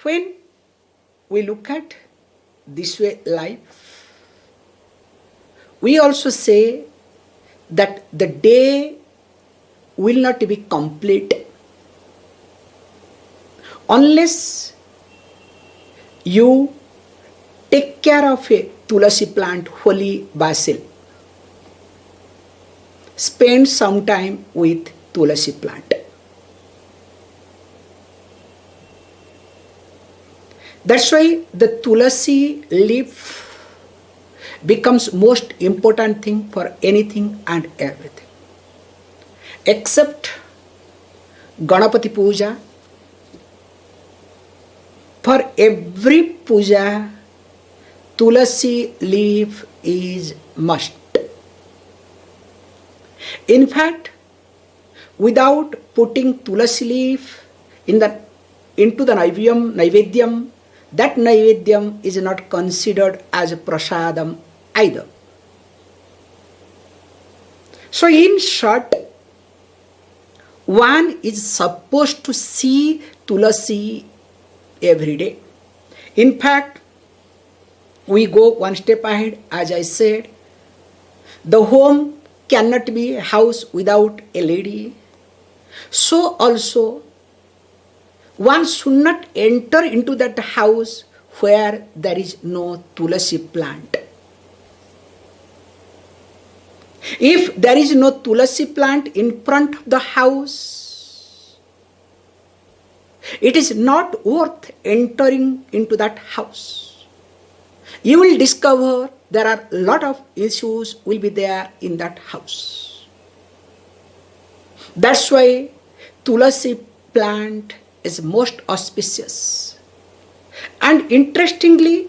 when we look at this way life, we also say that the day will not be complete unless you take care of a Tulasi plant, holy basil. Spend some time with Tulasi plant. That's why the Tulasi leaf becomes most important thing for anything and everything. Except Ganapati Puja, for every puja, Tulasi leaf is must. In fact, without putting Tulasi leaf into the Naivedyam, that Naivedyam is not considered as a prasadam either. So in short, one is supposed to see Tulasi every day. In fact, we go one step ahead. As I said, the home cannot be a house without a lady. So also, one should not enter into that house where there is no Tulasi plant. If there is no Tulasi plant in front of the house, it is not worth entering into that house. You will discover there are a lot of issues will be there in that house. That's why Tulasi plant is most auspicious. And interestingly,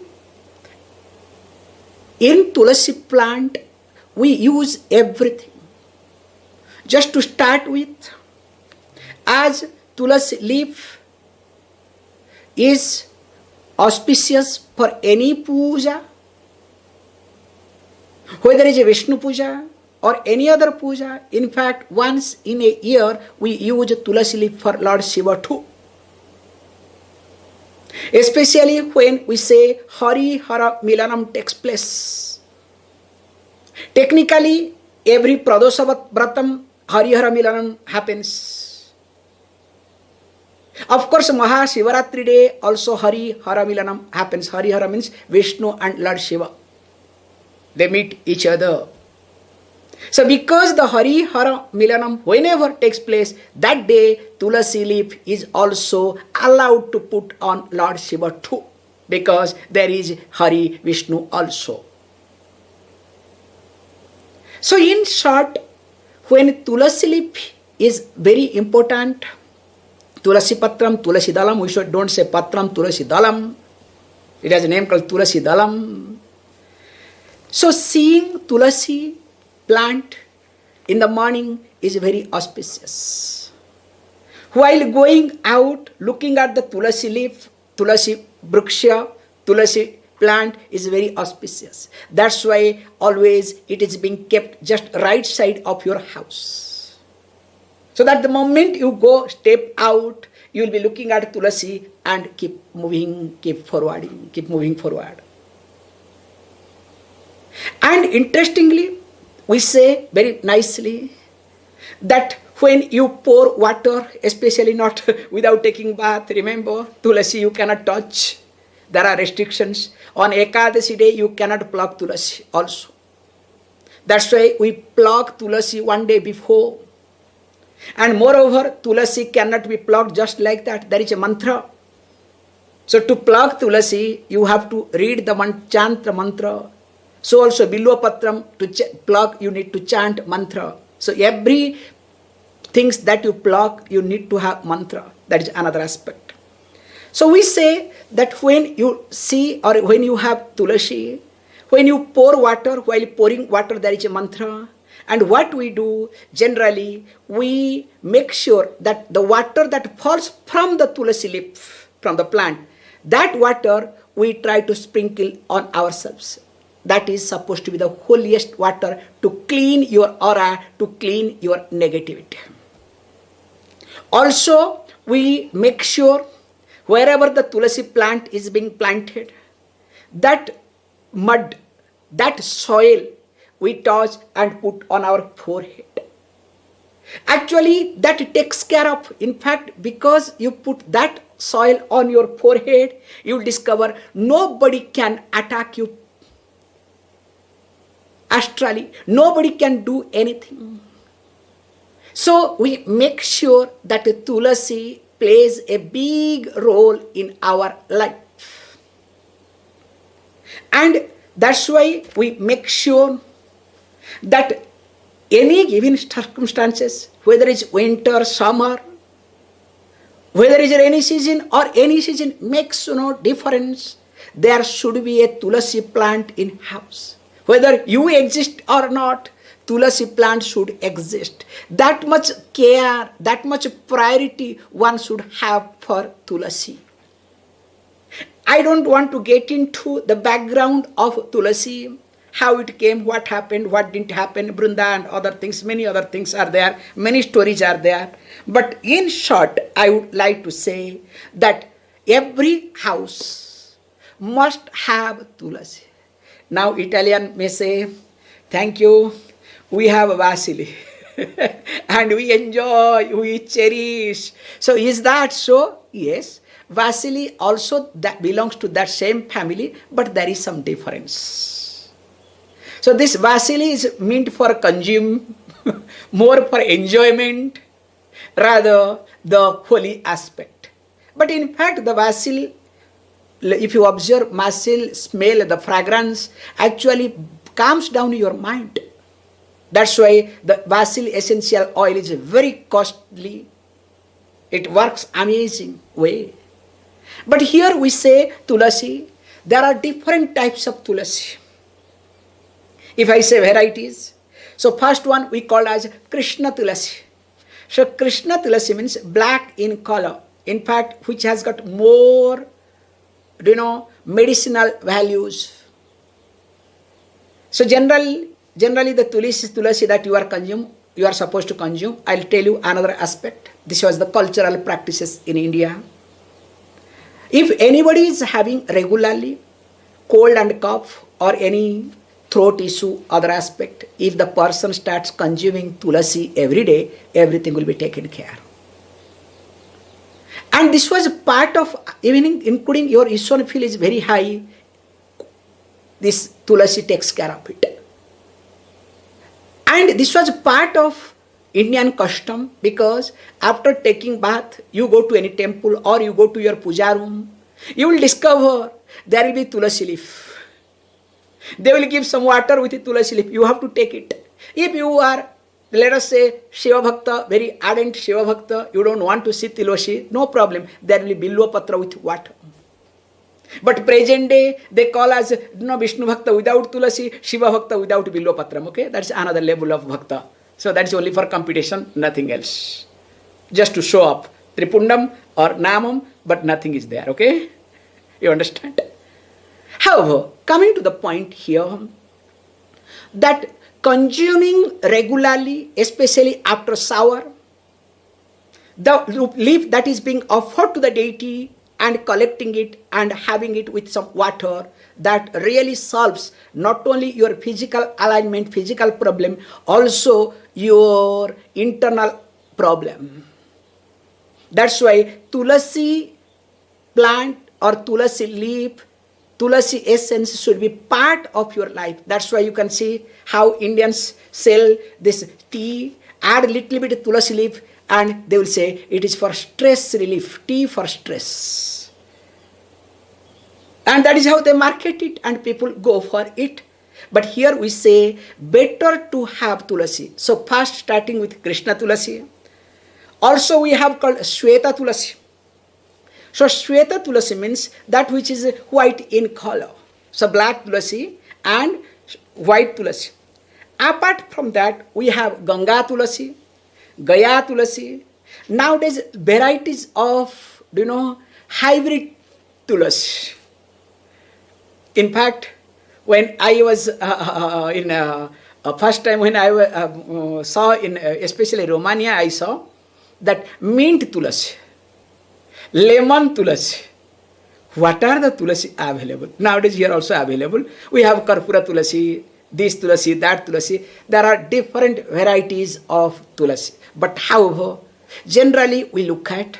in Tulasi plant, we use everything. Just to start with, as Tulasi leaf is auspicious for any puja, whether it is a Vishnu puja or any other puja. In fact, once in a year we use Tulasi leaf for Lord Shiva too. Especially when we say Hari Hara Milanam takes place. Technically, every Pradosa Vratam Hari Hara Milanam happens. Of course, Maha Shivaratri day also Hari Hara Milanam happens. Hari Hara means Vishnu and Lord Shiva. They meet each other. So because the Hari Hara Milanam whenever takes place, that day Tulasi leaf is also allowed to put on Lord Shiva too, because there is Hari Vishnu also. So in short, when Tulasi leaf is very important, Tulasi Patram, Tulasi Dalam, we don't say Patram, Tulasi Dalam. It has a name called Tulasi Dalam. So seeing Tulasi plant in the morning is very auspicious. While going out, looking at the Tulasi leaf, Tulasi Bruksha, Tulasi plant is very auspicious. That's why always it is being kept just right side of your house. So that the moment you go, step out, you will be looking at Tulasi and keep moving, keep moving forward. And interestingly, we say very nicely that when you pour water, especially not without taking bath, remember, Tulasi you cannot touch. There are restrictions. On Ekadasi day, you cannot pluck Tulasi also. That's why we pluck Tulasi one day before. And moreover, Tulasi cannot be plucked just like that. There is a mantra. So to pluck Tulasi, you have to read the chant the mantra. So also Bilwa Patram, to pluck, you need to chant mantra. So every things that you pluck, you need to have mantra. That is another aspect. So we say that when you see or when you have Tulasi, when you pour water, while pouring water there is a mantra. And what we do, generally, we make sure that the water that falls from the Tulasi leaf, from the plant, that water we try to sprinkle on ourselves. That is supposed to be the holiest water to clean your aura, to clean your negativity. Also, we make sure wherever the tulasi plant is being planted, that mud, that soil we touch and put on our forehead. Actually, that takes care of, in fact, because you put that soil on your forehead, you will discover nobody can attack you astrally. Nobody can do anything. So we make sure that tulasi plays a big role in our life. And that's why we make sure that any given circumstances, whether it's winter, summer, whether it's rainy season or any season, makes no difference. There should be a tulasi plant in house. Whether you exist or not, tulasi plant should exist. That much care, that much priority one should have for tulasi. I don't want to get into the background of tulasi, how it came, what happened, what didn't happen, Brunda and other things, many other things are there, many stories are there. But in short, I would like to say that every house must have tulasi. Now Italian may say, thank you, we have Vasili. And we enjoy, we cherish. So is that so? Yes. Vasili also that belongs to that same family, but there is some difference. So this Vasili is meant for consume, more for enjoyment, rather the holy aspect. But in fact, the Vasili, if you observe Vasil smell, the fragrance actually calms down your mind. That's why the Vasil essential oil is very costly. It works amazing way. But here we say tulasi, there are different types of tulasi. If I say varieties, so first one we call as Krishna tulasi. So Krishna tulasi means black in color. In fact, which has got more, medicinal values. So generally the tulasi that you are supposed to consume. I'll tell you another aspect. This was the cultural practices in India. If anybody is having regularly cold and cough or any throat issue, other aspect, if the person starts consuming tulasi every day, everything will be taken care. And this was part of, even including your eosinophil is very high, this tulasi takes care of it. And this was part of Indian custom, because after taking bath, you go to any temple or you go to your puja room, you will discover there will be tulasi leaf. They will give some water with the tulasi leaf. You have to take it. If you are, let us say, Shiva Bhakta, very ardent Shiva Bhakta, you don't want to see tulasi, no problem. There will be Bilwa Patra with water. But present day, they call as Vishnu Bhakta without tulasi, Shiva Bhakta without Bilwa Patram. Okay, that's another level of Bhakta. So that's only for competition, nothing else. Just to show up. Tripundam or Namam, but nothing is there. Okay? You understand? However, coming to the point here, that consuming regularly, especially after shower, the leaf that is being offered to the deity and collecting it and having it with some water, that really solves not only your physical alignment, physical problem, also your internal problem. That's why tulasi plant or tulasi leaf, tulasi essence should be part of your life. That's why you can see how Indians sell this tea, add a little bit of tulasi leaf, and they will say it is for stress relief, tea for stress. And that is how they market it and people go for it. But here we say better to have tulasi. So first starting with Krishna tulasi. Also we have called Shweta tulasi. So Shweta tulasi means that which is white in color. So black tulasi and white tulasi. Apart from that, we have Ganga tulasi, Gaya tulasi. Nowadays, varieties of, hybrid tulasi. In fact, when I was first time when I saw in especially Romania, I saw that mint tulasi. lemon tulasi. What are the tulasi available? Nowadays here also available. We have karpura tulasi, this tulasi, that tulasi. There are different varieties of tulasi. But however, generally we look at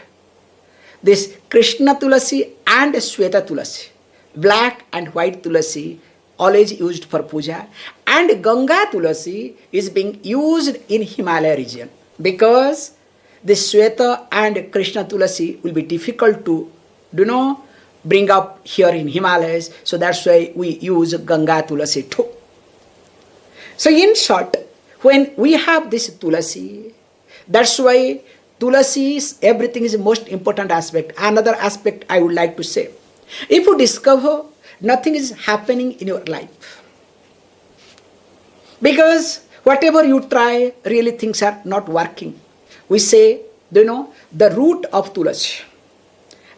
this Krishna tulasi and Shweta tulasi. Black and white tulasi always used for puja. And Ganga tulasi is being used in Himalaya region. Because this Shweta and Krishna tulasi will be difficult to, bring up here in Himalayas. So that's why we use Ganga tulasi too. So in short, when we have this tulasi, that's why tulasi is everything is the most important aspect. Another aspect I would like to say. If you discover nothing is happening in your life, because whatever you try, really things are not working. We say, the root of tulasi.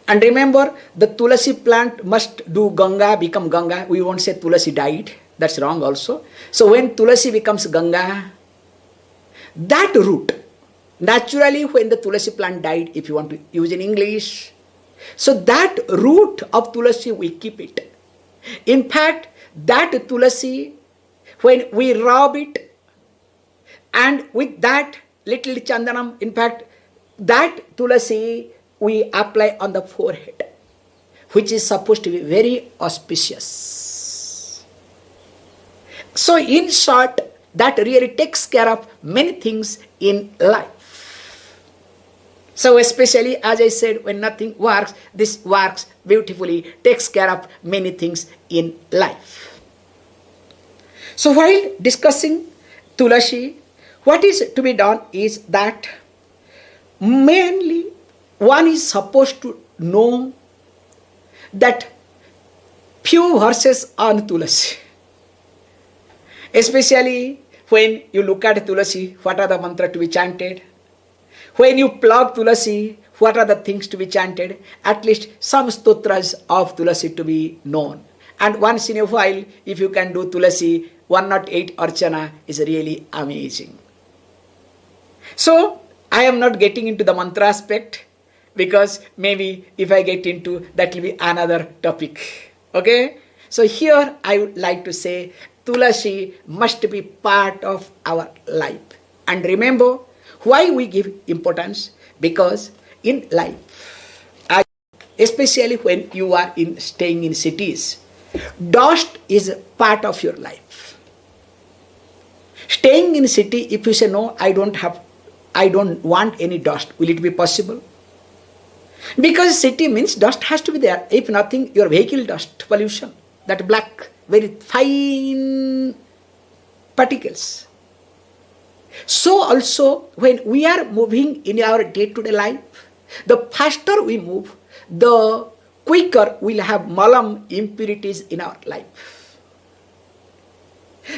And remember, the tulasi plant must do Ganga, become Ganga. We won't say tulasi died. That's wrong also. So when tulasi becomes Ganga, that root, naturally when the tulasi plant died, if you want to use in English, so that root of tulasi, we keep it. In fact, that tulasi, when we rub it, and with that little chandanam, in fact, that tulasi we apply on the forehead, which is supposed to be very auspicious. So in short, that really takes care of many things in life. So especially, as I said, when nothing works, this works beautifully, takes care of many things in life. So while discussing tulasi, what is to be done is that mainly one is supposed to know that few verses on tulasi. Especially when you look at tulasi, what are the mantra to be chanted? When you plug tulasi, what are the things to be chanted? At least some stotras of tulasi to be known. And once in a while, if you can do tulasi 108 archana, is really amazing. So, I am not getting into the mantra aspect, because maybe if I get into, that will be another topic. Okay? So here I would like to say, tulasi must be part of our life. And remember, why we give importance? Because in life, especially when you are staying in cities, dust is part of your life. Staying in city, if you say, no, I don't want any dust, will it be possible? Because city means dust has to be there. If nothing, your vehicle dust, pollution, that black, very fine particles. So also, when we are moving in our day-to-day life, the faster we move, the quicker we'll have malam, impurities in our life.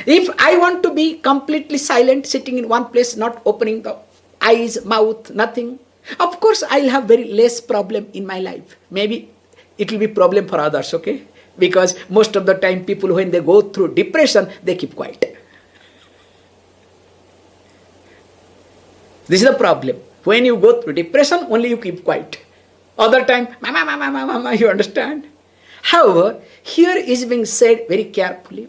If I want to be completely silent, sitting in one place, not opening the eyes, mouth, nothing, of course I'll have very less problem in my life. Maybe it will be problem for others, okay? Because most of the time people, when they go through depression, they keep quiet. This is the problem. When you go through depression, only you keep quiet. Other time, mama, you understand? However, here is being said very carefully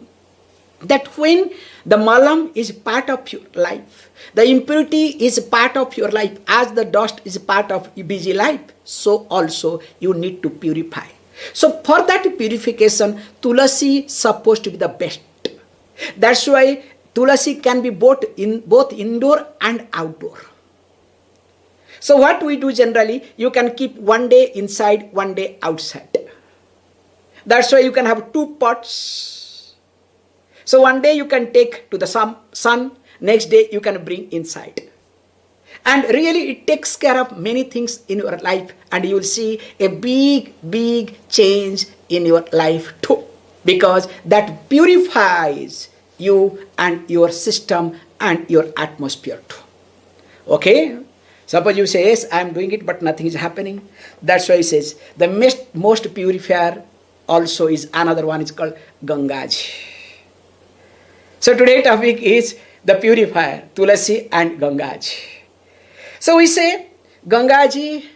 that when the malam is part of your life, the impurity is part of your life, as the dust is part of your busy life, so also you need to purify. So for that purification, tulasi is supposed to be the best. That's why tulasi can be both indoor and outdoor. So what we do generally, you can keep one day inside, one day outside. That's why you can have two pots. So one day you can take to the sun, next day you can bring inside. And really it takes care of many things in your life, and you will see a big change in your life too. Because that purifies you and your system and your atmosphere too. Okay? Suppose you say, yes, I am doing it, but nothing is happening. That's why he says, the most purifier also is another one, is called Gangaji. So today's topic is the purifier, Tulasi and Gangaji. So we say, Gangaji,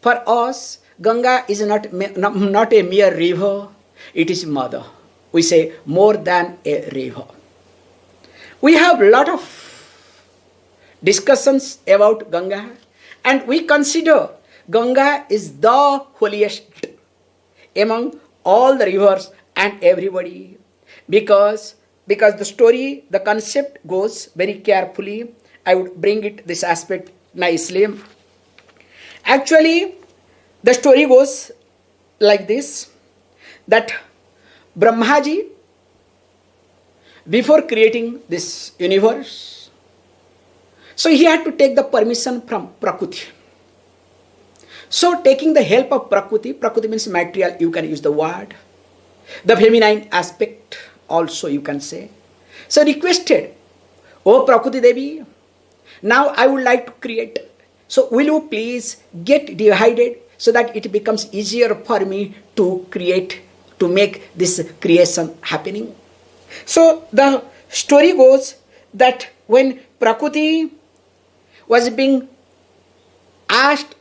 for us, Ganga is not a mere river, it is mother. We say more than a river. We have a lot of discussions about Ganga, and we consider Ganga is the holiest among all the rivers and everybody, because the story, the concept goes very carefully. I would bring it this aspect nicely. Actually, the story goes like this, that Brahmaji, before creating this universe, so he had to take the permission from Prakriti. So taking the help of Prakriti, Prakriti means material, you can use the word, the feminine aspect also you can say. So requested, "Oh Prakriti Devi, now I would like to create. So will you please get divided so that it becomes easier for me to create, to make this creation happening?" So the story goes that when Prakriti was being asked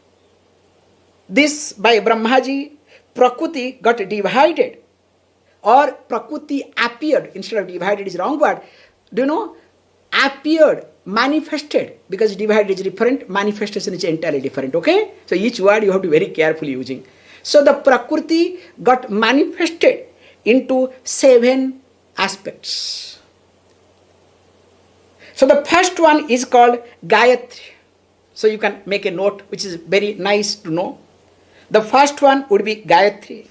this by Brahmaji, Prakriti got divided, or Prakriti appeared, instead of divided is wrong word, appeared, manifested, because divided is different, manifestation is entirely different, okay? So each word you have to be very carefully using. So the Prakriti got manifested into 7 aspects. So the first one is called Gayatri. So you can make a note, which is very nice to know. The first one would be Gayatri.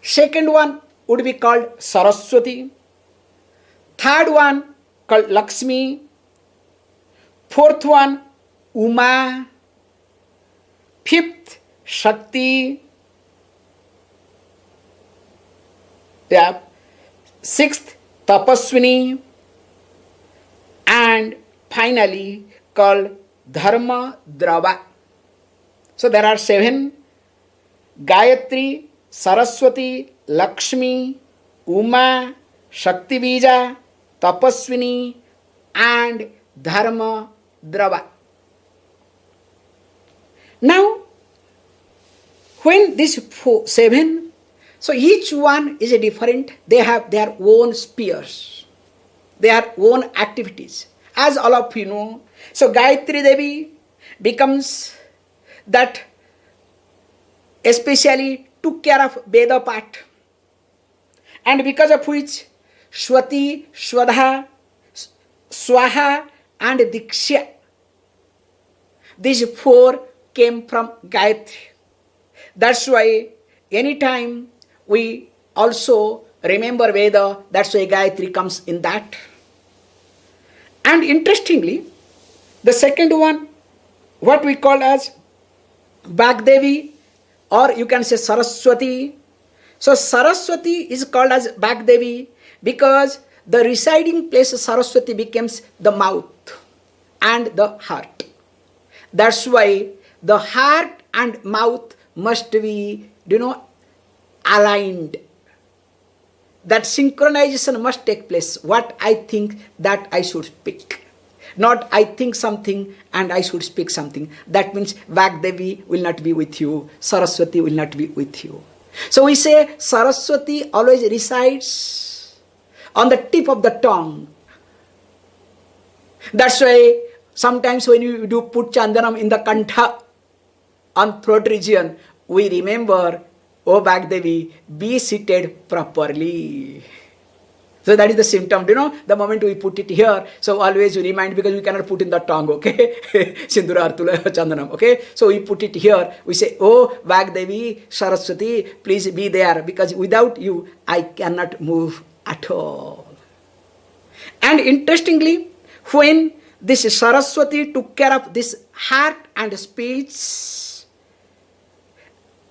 Second one would be called Saraswati. Third one called Lakshmi. Fourth one, Uma. Fifth, Shakti. Sixth, Tapaswini. And finally called Dharma Drava. So there are 7: Gayatri, Saraswati, Lakshmi, Uma, Shakti Bija, Tapaswini, and Dharma Drava. Now, when these 7, so each one is a different, they have their own spheres, their own activities, as all of you know. So Gayatri Devi becomes that especially took care of Veda part, and because of which Swati, Swadha, Swaha and Diksha, these 4 came from Gayatri. That's why anytime we also remember Veda, that's why Gayatri comes in that. And interestingly, the second one, what we call as Bhagdevi, or you can say Saraswati. So Saraswati is called as Bhagdevi because the residing place of Saraswati becomes the mouth and the heart. That's why the heart and mouth must be, aligned. That synchronization must take place. What I think, that I should speak. Not I think something and I should speak something. That means Vagdevi will not be with you. Saraswati will not be with you. So we say Saraswati always resides on the tip of the tongue. That's why sometimes when you do put chandanam in the kantha, on throat region, we remember, "Oh Vagdevi, be seated properly." So that is the symptom, the moment we put it here, so always we remind, because we cannot put in the tongue, okay? Sindura Artula Chandanam, okay? So we put it here, we say, "Oh Vagdevi, Saraswati, please be there, because without you, I cannot move at all." And interestingly, when this Saraswati took care of this heart and speech,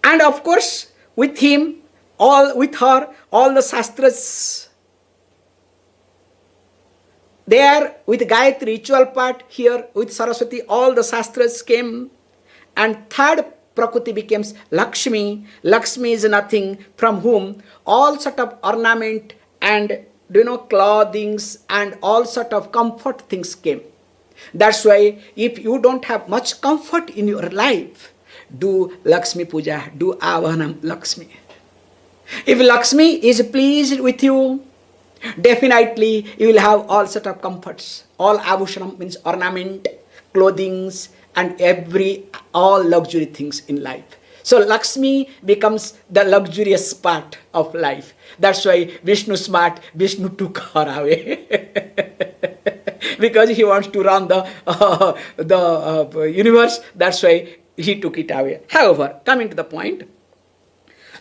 and of course, with him, with her, all the Shastras, there with Gayatri ritual part, here with Saraswati, all the Shastras came. And third Prakriti becomes Lakshmi. Lakshmi is nothing, from whom all sort of ornament and clothings and all sort of comfort things came. That's why if you don't have much comfort in your life, do Lakshmi Puja, do Avanam Lakshmi. If Lakshmi is pleased with you, definitely you will have all sort of comforts. All abhushanam means ornament, clothings, and all luxury things in life. So Lakshmi becomes the luxurious part of life. That's why Vishnu smart, Vishnu took her away. Because he wants to run the universe, that's why he took it away. However, coming to the point,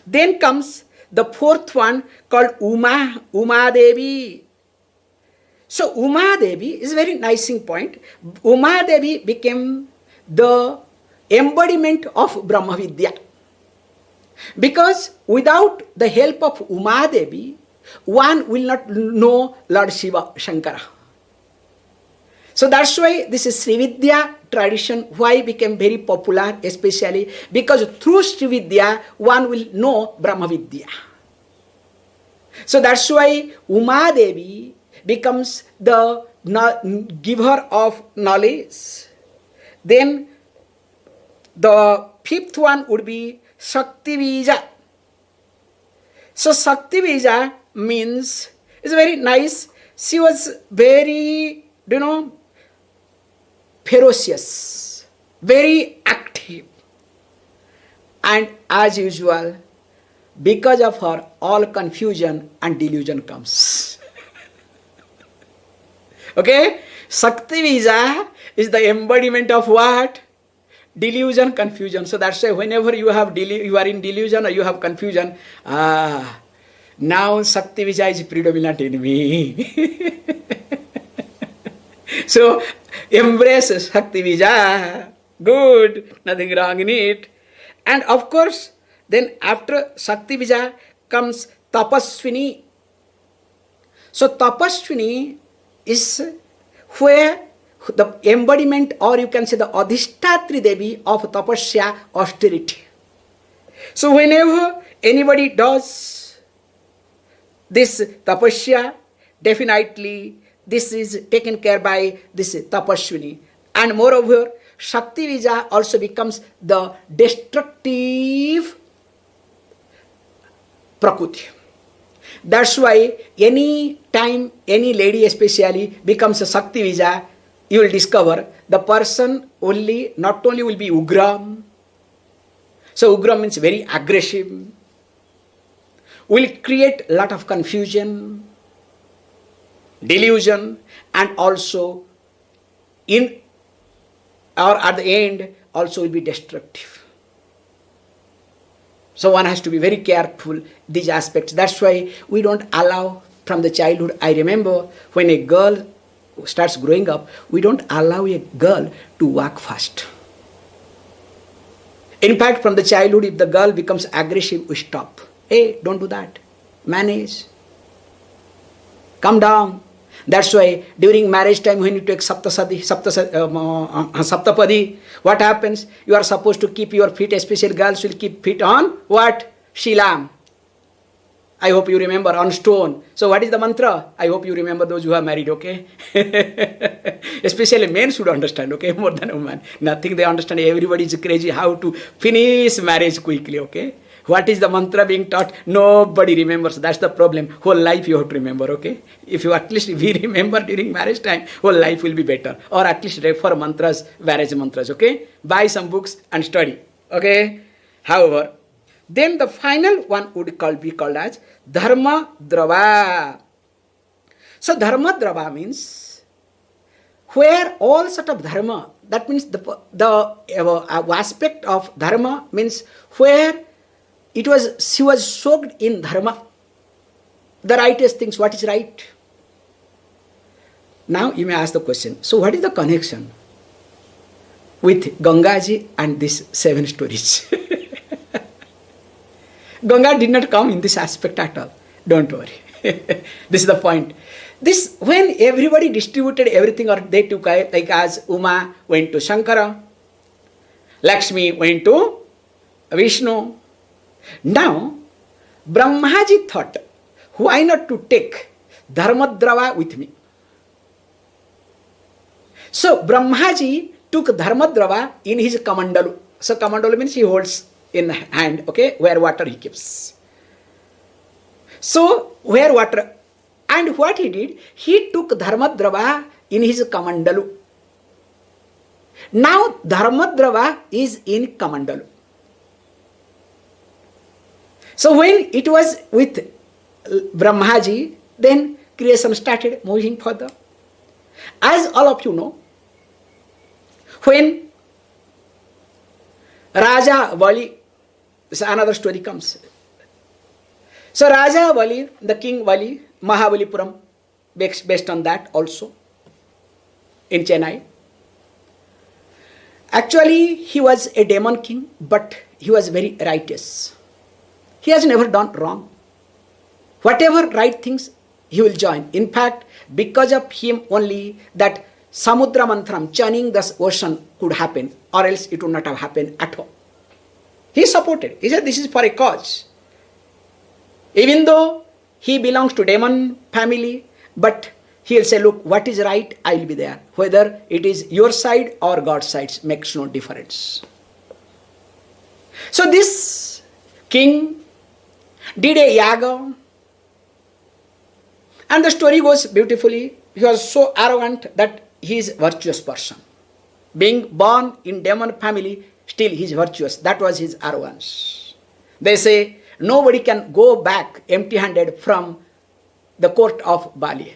then comes the fourth one called Uma Devi. So Uma Devi is a very nice point. Uma Devi became the embodiment of Brahma Vidya. Because without the help of Uma Devi, one will not know Lord Shiva Shankara. So that's why this is Sri Vidya tradition, why became very popular, especially because through Sri Vidya, one will know Brahma Vidya. So that's why Uma Devi becomes the giver of knowledge. Then the fifth one would be Shakti Bija. So Shakti Bija means, it's very nice, she was very, ferocious, very active. And as usual, because of her, all confusion and delusion comes. Okay? Shakti Bija is the embodiment of what? Delusion, confusion. So that's why whenever you are in delusion or you have confusion, now Shakti Bija is predominant in me. So embrace Shakti Bija. Good, nothing wrong in it. And of course, then after Shakti Bija comes Tapaswini. So Tapaswini is where the embodiment, or you can say the Adhishtatri Devi of Tapasya, austerity. So whenever anybody does this Tapasya, definitely this is taken care by this Tapaswini. And moreover, Shakti Bija also becomes the destructive Prakriti. That's why any time any lady especially becomes a Shakti Bija, you will discover the person not only will be Ugram. So Ugram means very aggressive, will create a lot of confusion, delusion, and also at the end also will be destructive. So one has to be very careful these aspects. That's why we don't allow from the childhood. I remember when a girl starts growing up, we don't allow a girl to walk fast. In fact, from the childhood, if the girl becomes aggressive, we stop. Hey, don't do that. Manage. Come down. That's why during marriage time, when you take Saptapadi, what happens? You are supposed to keep your feet, especially girls will keep feet on what? Shilam. I hope you remember, on stone. So what is the mantra? I hope you remember, those who are married, okay? Especially men should understand, okay? More than a woman. Nothing they understand. Everybody is crazy how to finish marriage quickly, okay? What is the mantra being taught? Nobody remembers. That's the problem. Whole life you have to remember, okay? If you at least we remember during marriage time, whole life will be better. Or at least refer mantras, marriage mantras, okay? Buy some books and study, okay? However, then the final one would be called as Dharma Drava. So Dharma Drava means where all sort of dharma, that means the aspect of dharma means where she was soaked in dharma, the righteous things, what is right. Now you may ask the question, so what is the connection with Gangaji and these 7 stories? Ganga did not come in this aspect at all. Don't worry. This is the point. This, when everybody distributed everything, or they took, like as Uma went to Shankara, Lakshmi went to Vishnu. Now, Brahmaji thought, why not to take Dharmadrava with me? So, Brahmaji took Dharmadrava in his Kamandalu. So Kamandalu means he holds in hand, okay, where water he keeps. So where water, and what he did, he took Dharmadrava in his Kamandalu. Now Dharmadrava is in Kamandalu. So when it was with Brahmaji, then creation started moving further. As all of you know, when Raja Vali, so another story comes. So Raja Vali, the king Vali, Mahabalipuram, based on that also, in Chennai. Actually, he was a demon king, but he was very righteous. He has never done wrong. Whatever right things, he will join. In fact, because of him only, that Samudra Mantram, churning the ocean, could happen, or else it would not have happened at all. He supported. He said, this is for a cause. Even though he belongs to demon family, but he'll say, look, what is right, I'll be there. Whether it is your side or God's side, makes no difference. So this king did a yaga, and the story goes beautifully. He was so arrogant that he is a virtuous person. Being born in demon family, still he is virtuous. That was his arrogance. They say nobody can go back empty-handed from the court of Bali.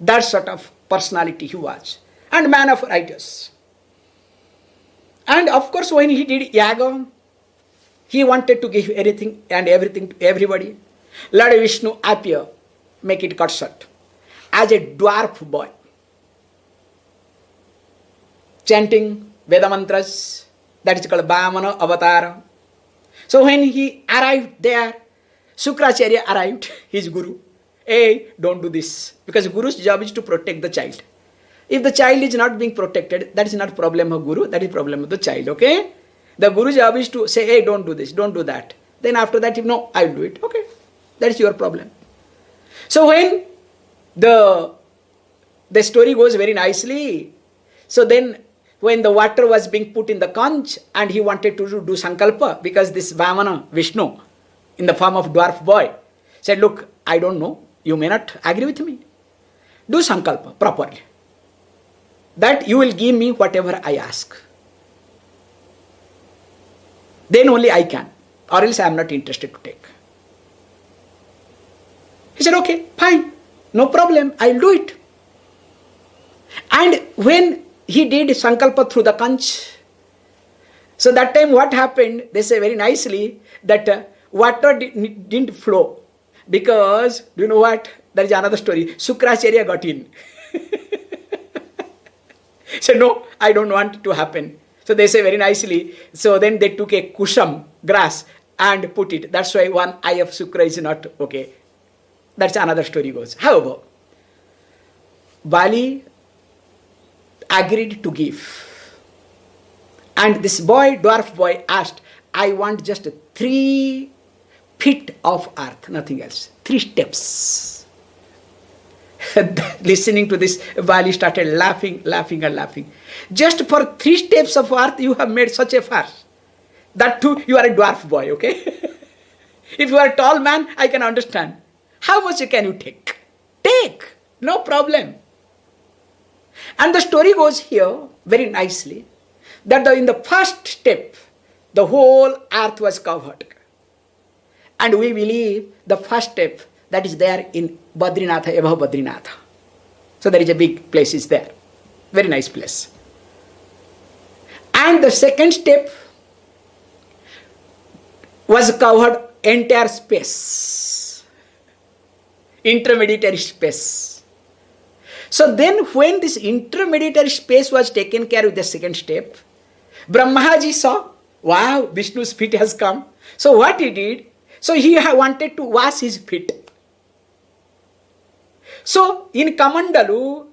That sort of personality he was. And man of righteous. And of course when he did yaga, he wanted to give anything and everything to everybody. Lord Vishnu appeared, make it cut short, as a dwarf boy, chanting Veda mantras, that is called Vamana Avatara. So when he arrived there, Sukracharya arrived, his guru. Hey, don't do this. Because guru's job is to protect the child. If the child is not being protected, that is not problem of guru, that is problem of the child, okay? The guru's job is to say, hey, don't do this, don't do that. Then after that, if no, I'll do it. Okay, that is your problem. So when the story goes very nicely, so then when the water was being put in the conch and he wanted to do sankalpa, because this Vamana, Vishnu, in the form of dwarf boy, said, look, I don't know, you may not agree with me. Do sankalpa properly. That you will give me whatever I ask. Then only I can, or else I am not interested to take. He said, okay, fine, no problem, I'll do it. And when he did sankalpa through the conch, so that time what happened, they say very nicely, that water didn't flow. Because, do you know what? There is another story. Sukracharya got in. He said, no, I don't want it to happen. So they say very nicely, so then they took a kusham, grass, and put it. That's why one eye of Sukra is not okay. That's another story goes. However, Bali agreed to give. And this boy, dwarf boy, asked, I want just 3 feet of earth, nothing else. 3 steps. Listening to this, Bali started laughing. Just for 3 steps of earth, you have made such a fuss. That too, you are a dwarf boy, okay? If you are a tall man, I can understand. How much can you take? Take, no problem. And the story goes here very nicely, that in the first step, the whole earth was covered. And we believe the first step, that is there in Badrinatha, above Badrinatha. So there is a big place is there. Very nice place. And the second step was covered entire space. Intermediary space. So then when this intermediary space was taken care of the second step, Brahmaji saw, wow, Vishnu's feet has come. So what he did, so he wanted to wash his feet. So in Kamandalu,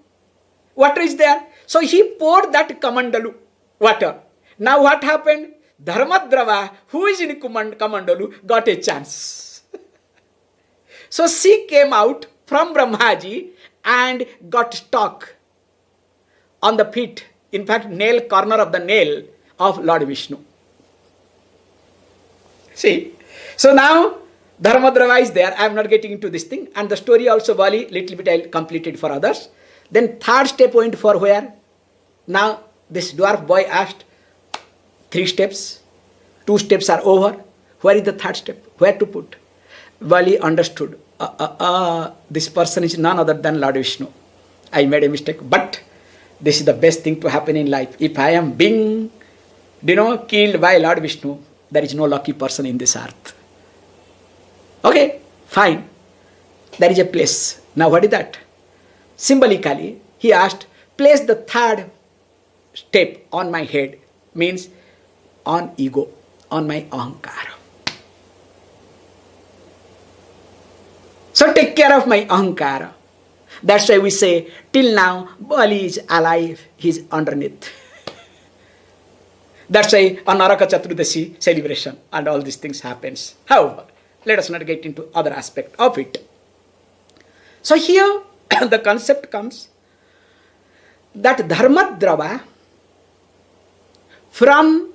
water is there. So he poured that Kamandalu water. Now what happened? Dharmadrava, who is in Kamandalu, got a chance. So she came out from Brahmaji and got stuck on the feet. In fact, nail, corner of the nail of Lord Vishnu. See, so now Dharmadrava is there. I am not getting into this thing. And the story also, Bali, little bit I'll complete it for others. Then third step went for where? Now this dwarf boy asked 3 steps. 2 steps are over. Where is the third step? Where to put? Bali understood. This person is none other than Lord Vishnu. I made a mistake. But this is the best thing to happen in life. If I am being, killed by Lord Vishnu, there is no lucky person in this earth. Okay, fine. There is a place. Now what is that? Symbolically, he asked, place the third step on my head. Means on ego, on my ahankara. So take care of my ahankara. That's why we say, till now, Bali is alive, he is underneath. That's why on Naraka Chaturdashi celebration and all these things happens. However, let us not get into other aspect of it. So here the concept comes that Dharmadrava from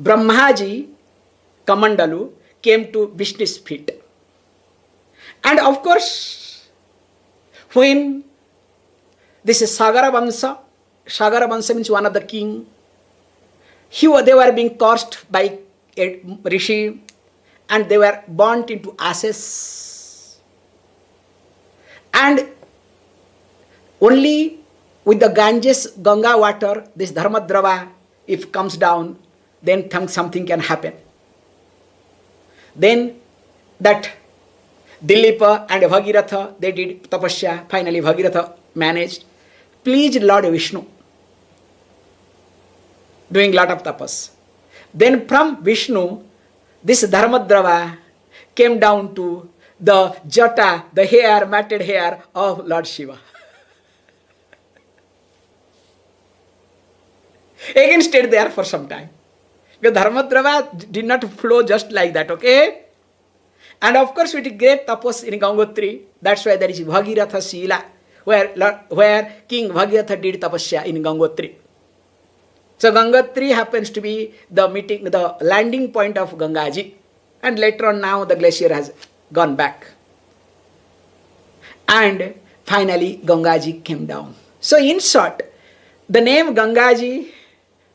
Brahmaji Kamandalu came to Vishnu's feet. And of course, when this is Sagara Vamsa means one of the king, they were being cursed by a rishi and they were burnt into ashes. And only with the Ganga water, this Dharmadrava, if comes down, then something can happen. Then that Dilipa and Bhagiratha, they did tapasya. Finally Bhagiratha managed. Pleased Lord Vishnu, doing lot of tapas. Then from Vishnu, this Dharmadrava came down to the jata, the hair, matted hair of Lord Shiva. Again stayed there for some time. The Dharmadrava did not flow just like that, okay? And of course with great tapas in Gangotri, that's why there is Bhagiratha Shila, where King Bhagiratha did tapasya in Gangotri. So Gangotri happens to be the landing point of Gangaji. And later on now the glacier has gone back. And finally Gangaji came down. So in short, the name Gangaji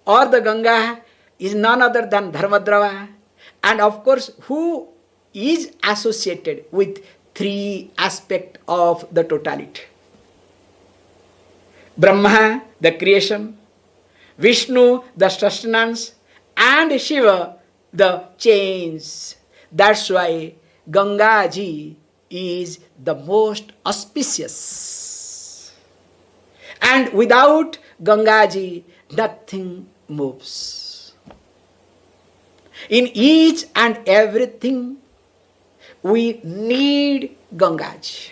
or the Ganga is none other than Dharmadrava. And of course, who is associated with 3 aspects of the totality. Brahma, the creation, Vishnu, the sustenance, and Shiva, the change. That's why Gangaji is the most auspicious. And without Gangaji, nothing moves. In each and everything, we need Gangaji.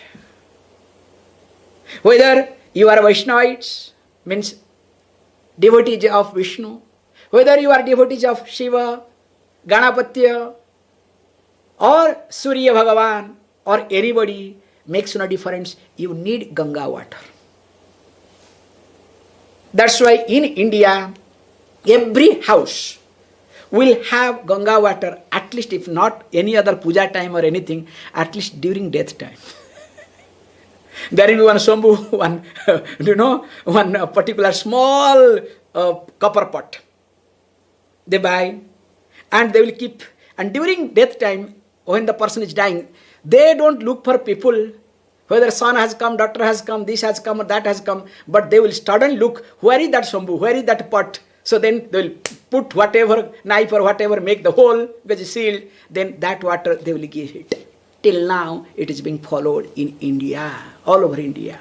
Whether you are Vaishnavites, means devotees of Vishnu, whether you are devotees of Shiva, Ganapatya, or Surya Bhagavan, or anybody, makes no difference. You need Ganga water. That's why in India, every house will have Ganga water, at least if not any other puja time or anything, at least during death time. There will be one Shambhu, one particular small copper pot. They buy and they will keep. And during death time, when the person is dying, they don't look for people, whether son has come, daughter has come, this has come, or that has come, but they will start and look, where is that Shambhu, where is that pot? So then they will put whatever, knife or whatever, make the hole, which is sealed, then that water they will give it. Till now, it is being followed in India, all over India.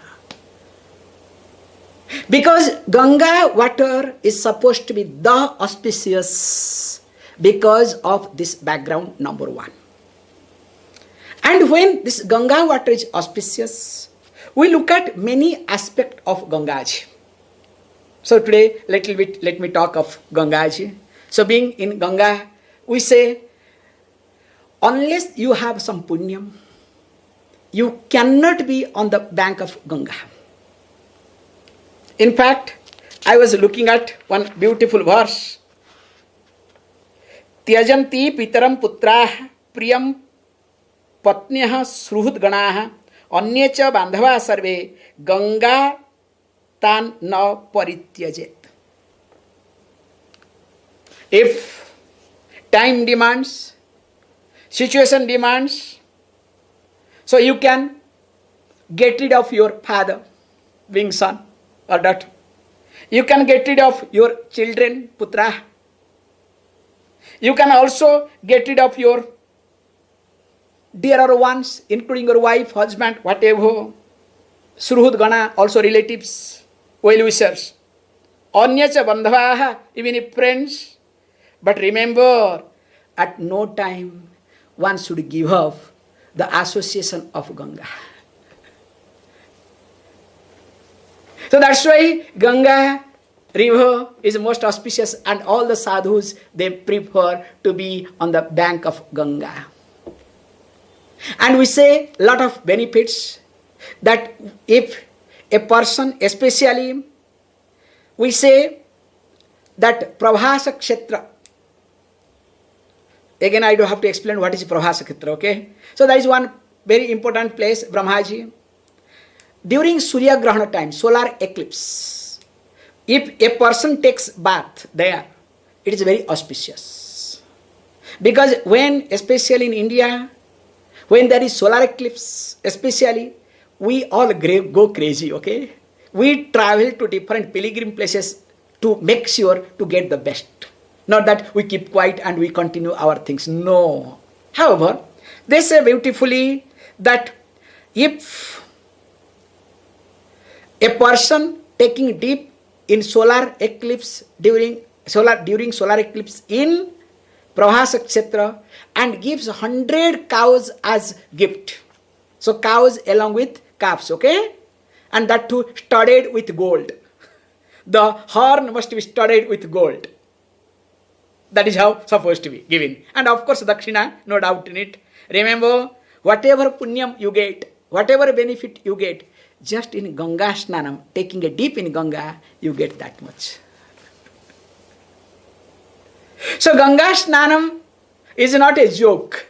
Because Ganga water is supposed to be the auspicious because of this background number 1. And when this Ganga water is auspicious, we look at many aspects of Gangaji. So today, let me talk of Gangaji. So being in Ganga, we say, unless you have some punyam, you cannot be on the bank of Ganga. In fact, I was looking at one beautiful verse त्यजन्ति पितरम पुत्राः प्रियम पत्न्यः सुहृद्गणाः अन्ये च बान्धवाः सर्वे गंगा तान न परित्यजेत. If time demands, situation demands, so you can get rid of your father, being son or daughter. You can get rid of your children, putra. You can also get rid of your dearer ones, including your wife, husband, whatever. Suruhud Gana, also relatives, well-wishers. Anya cha bandhavaha, even if friends. But remember, at no time one should give up the association of Ganga. So that's why Ganga river is most auspicious, and all the sadhus, they prefer to be on the bank of Ganga. And we say a lot of benefits that if a person, especially we say that Prabhasa Kshetra. Again, I don't have to explain what is Prabhasa Kshetra, okay? So that is one very important place, Brahmaji. During Surya Grahana time, solar eclipse, if a person takes bath there, it is very auspicious. Because when, especially in India, when there is solar eclipse, especially, we all go crazy, okay? We travel to different pilgrim places to make sure to get the best. Not that we keep quiet and we continue our things. No. However, they say beautifully that if a person taking dip in solar eclipse during solar eclipse in Prabhasa Kshetra and gives 100 cows as gift. So cows along with calves, okay? And that too studded with gold. The horn must be studded with gold. That is how supposed to be given. And of course, dakshina, no doubt in it. Remember, whatever punyam you get, whatever benefit you get, just in Ganga Snanam, taking a dip in Ganga, you get that much. So Ganga Snanam is not a joke.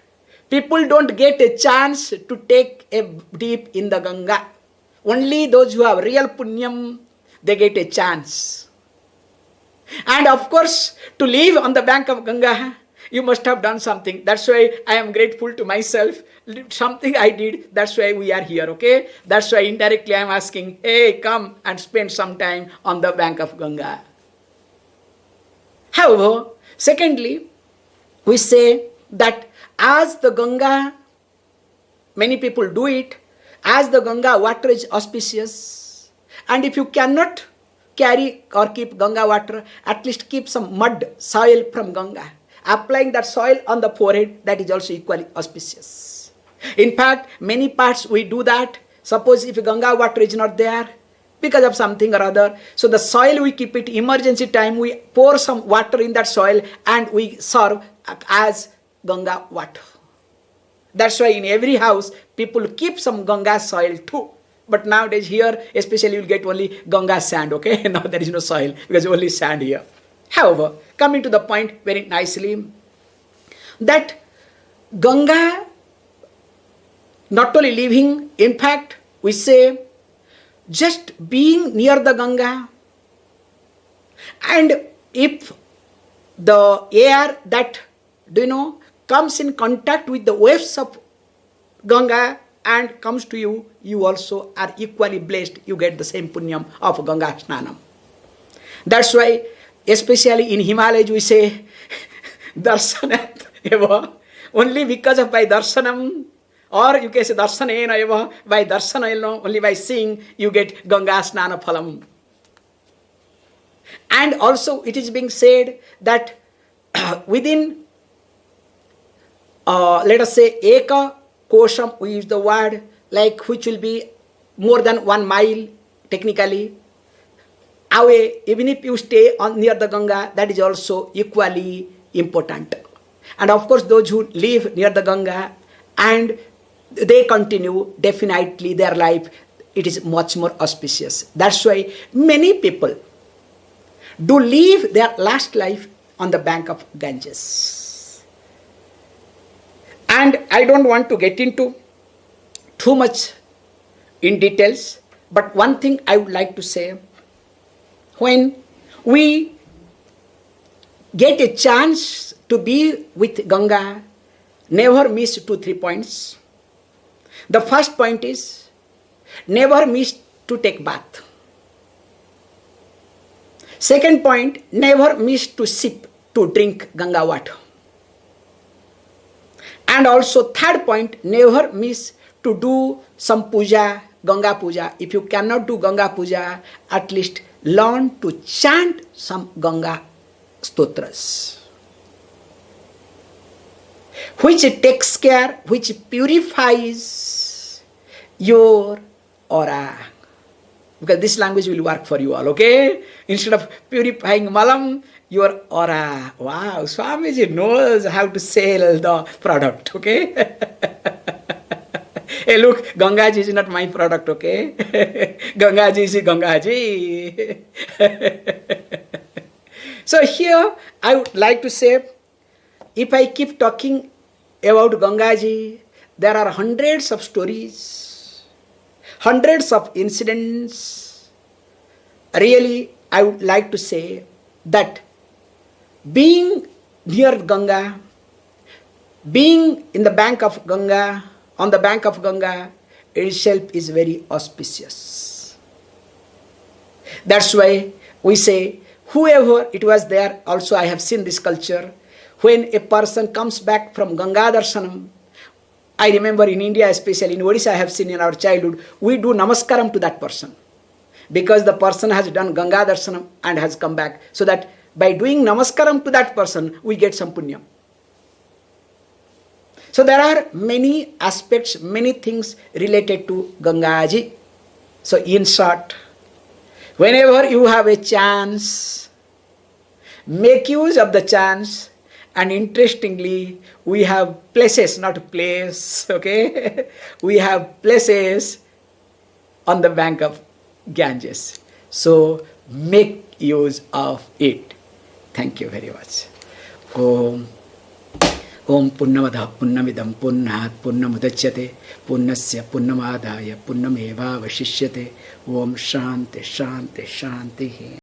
People don't get a chance to take a dip in the Ganga. Only those who have real punyam, they get a chance. And of course, to live on the bank of Ganga, you must have done something. That's why I am grateful to myself. Something I did, that's why we are here, okay? That's why indirectly I am asking, hey, come and spend some time on the bank of Ganga. However, secondly, we say that as the Ganga, many people do it, as the Ganga water is auspicious, and if you cannot carry or keep Ganga water, at least keep some mud, soil from Ganga. Applying that soil on the forehead, that is also equally auspicious. In fact, many parts we do that. Suppose if Ganga water is not there, because of something or other, so the soil we keep it, emergency time, we pour some water in that soil and we serve as Ganga water. That's why in every house, people keep some Ganga soil too. But nowadays here, especially you will get only Ganga sand, okay? Now there is no soil because only sand here. However, coming to the point very nicely, that Ganga, not only living, in fact, we say, just being near the Ganga, and if the air that, comes in contact with the waves of Ganga and comes to you, you also are equally blessed. You get the same punyam of Ganga Snanam. That's why, especially in Himalayas, we say, Darsanat eva. Only because of by Darsanam, or you can say Darsanena eva, by Darsana, only by seeing, you get Ganga Snana Phalam. And also, it is being said that within, let us say, Eka Kosham, we use the word, like which will be more than 1 mile, technically, away, even if you stay near the Ganga, that is also equally important. And of course, those who live near the Ganga and they continue definitely their life, it is much more auspicious. That's why many people do live their last life on the bank of Ganges. And I don't want to get into too much in details, but one thing I would like to say, when we get a chance to be with Ganga, never miss 2-3 points. The first point is, never miss to take bath. Second point, never miss to sip, to drink Ganga water. And also third point, never miss to do some puja, Ganga puja. If you cannot do Ganga puja, at least learn to chant some Ganga stotras, which takes care, which purifies your aura. Because this language will work for you all, okay? Instead of purifying malam, your aura. Wow, Swamiji knows how to sell the product, okay? Hey, look, Gangaji is not my product, okay? Gangaji is Gangaji. So here, I would like to say, if I keep talking about Gangaji, there are hundreds of stories, hundreds of incidents. Really, I would like to say that being near Ganga, being in the bank of Ganga, on the bank of Ganga itself is very auspicious. That's why we say, whoever it was there, also I have seen this culture, when a person comes back from Ganga Darshanam, I remember in India, especially in Odisha, I have seen in our childhood, we do namaskaram to that person. Because the person has done Ganga Darshanam and has come back. So that by doing namaskaram to that person, we get some punya. So there are many aspects, many things related to Gangaji. So in short, whenever you have a chance, make use of the chance. And interestingly, we have places, not place, okay? We have places on the bank of Ganges. So make use of it. Thank you very much. Om Punnamada Punnamidam Punnat Punnamudachyate Punnasya Punnamadaya Punnameva Vashishyate. Om Shanti Shanti Shanti.